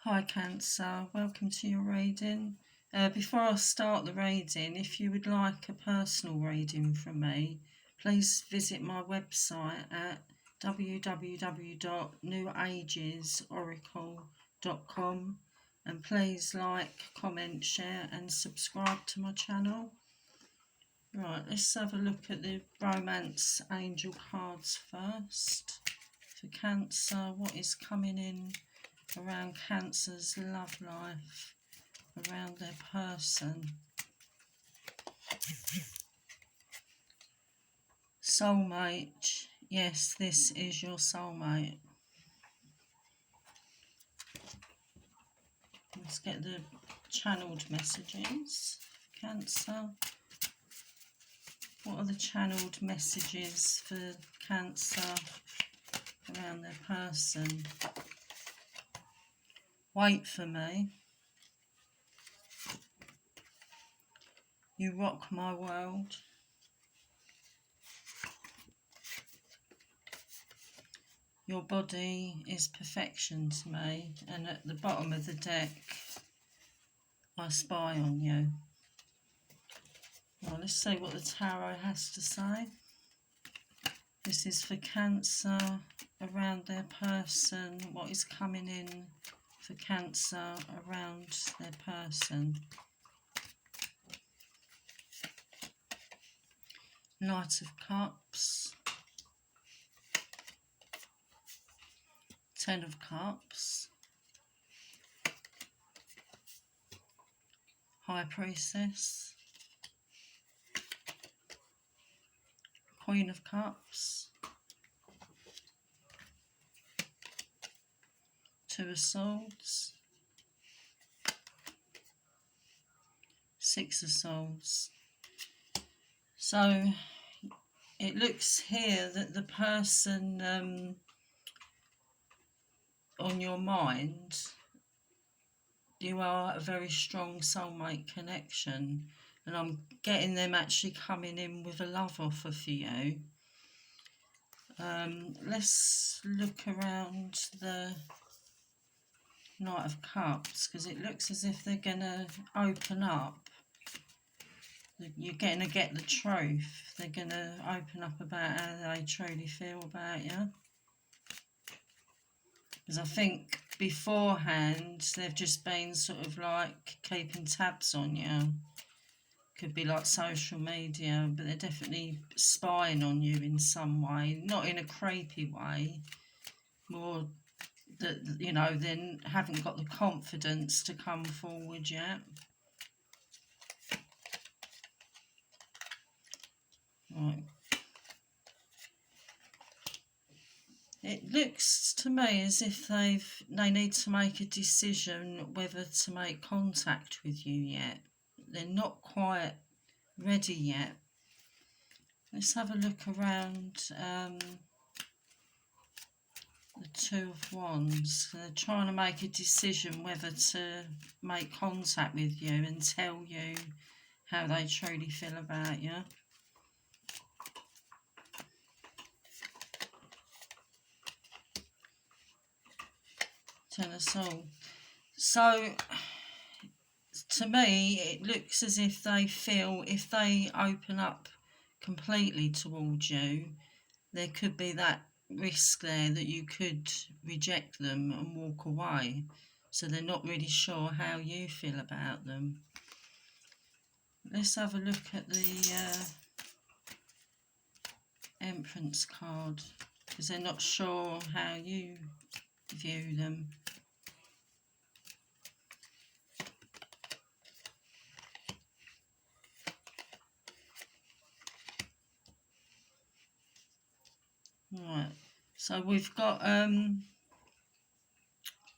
Hi Cancer, welcome to your reading. Before I start the reading, if you would like a personal reading from me, please visit my website at www.newagesoracle.com and please like, comment, share and subscribe to my channel. Right, let's have a look at the Romance Angel cards first. For Cancer, what is coming in around Cancer's love life, around their person? Soulmate. Yes, this is your soulmate. Let's get the channeled messages. Cancer. What are the channeled messages for Cancer around their person? Wait for me. You rock my world. Your body is perfection to me, and at the bottom of the deck, I spy on you. Well, let's see what the tarot has to say. This is for Cancer around their person. What is coming in for Cancer around their person? Knight of Cups. Ten of Cups. High Priestess. Queen of Cups. Two of Swords. Six of Swords. So it looks here that the person on your mind, you are a very strong soulmate connection, and I'm getting them actually coming in with a love offer for you. Let's look around the Knight of Cups, because it looks as if they're going to open up. You're going to get the truth. They're going to open up about how they truly feel about you. Because I think beforehand they've just been sort of like keeping tabs on you. Could be like social media, but they're definitely spying on you in some way. Not in a creepy way. More that, you know, they haven't got the confidence to come forward yet. Right. It looks to me as if they need to make a decision whether to make contact with you yet. They're not quite ready yet. Let's have a look around the Two of Wands. They're trying to make a decision whether to make contact with you and tell you how they truly feel about you. Ten of Swords. So to me it looks as if they feel if they open up completely towards you, there could be that risk there that you could reject them and walk away. So they're not really sure how you feel about them. Let's have a look at the Empress card, because they're not sure how you view them. Right, so we've got them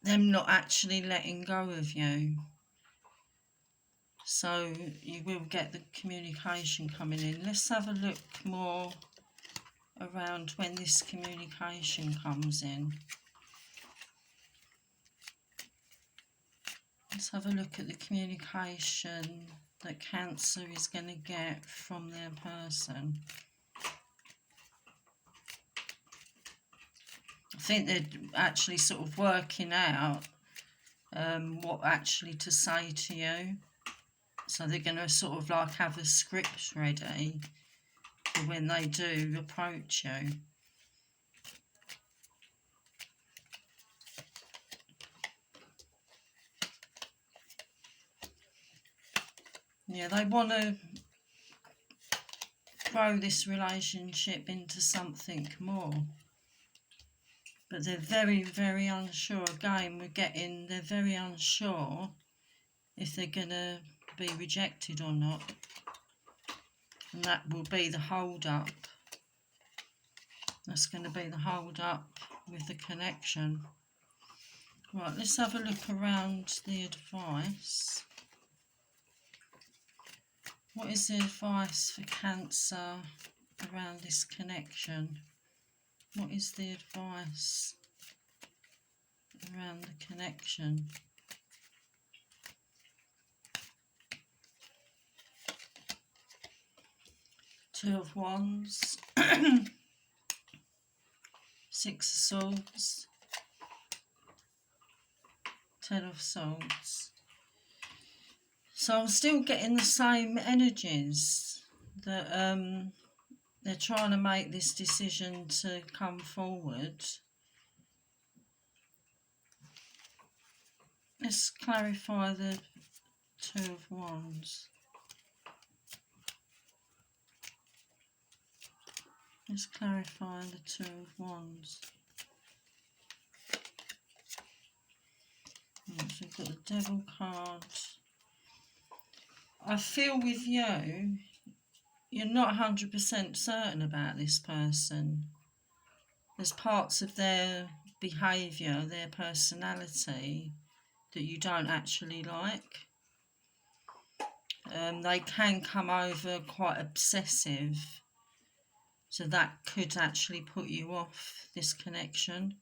not actually letting go of you. So you will get the communication coming in. Let's have a look more around when this communication comes in. Let's have a look at the communication that Cancer is going to get from their person. I think they're actually sort of working out what actually to say to you. So they're going to sort of like have a script ready for when they do approach you. Yeah, they want to grow this relationship into something more. But they're very, very unsure. Again, they're very unsure if they're going to be rejected or not. And that will be the hold-up. That's going to be the hold-up with the connection. Right, let's have a look around the advice. What is the advice for Cancer around this connection? What is the advice around the connection? Two of Wands, Six of Swords, Ten of Swords. So I'm still getting the same energies that they're trying to make this decision to come forward. Let's clarify the Two of Wands. Let's clarify the Two of Wands. So we've got the Devil card. I feel with you, you're not 100% certain about this person. There's parts of their behaviour, their personality that you don't actually like. They can come over quite obsessive, so that could actually put you off this connection.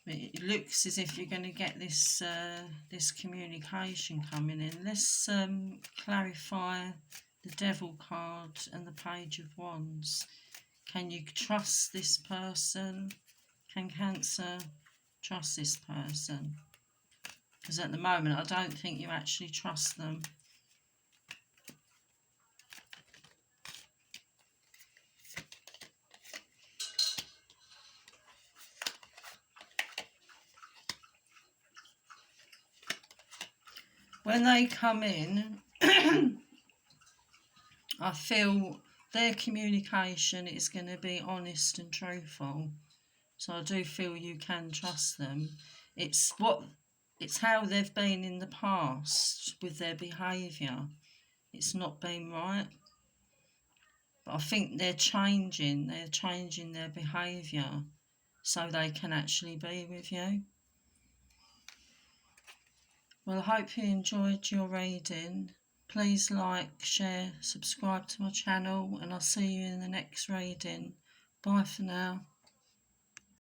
It looks as if you're going to get this this communication coming in. Let's clarify the Devil card and the Page of Wands. Can you trust this person? Can Cancer trust this person? Because at the moment I don't think you actually trust them. When they come in, I feel their communication is going to be honest and truthful. So I do feel you can trust them. It's how they've been in the past with their behaviour. It's not been right. But I think they're changing their behaviour so they can actually be with you. Well, I hope you enjoyed your reading. Please like, share, subscribe to my channel, and I'll see you in the next reading. Bye for now.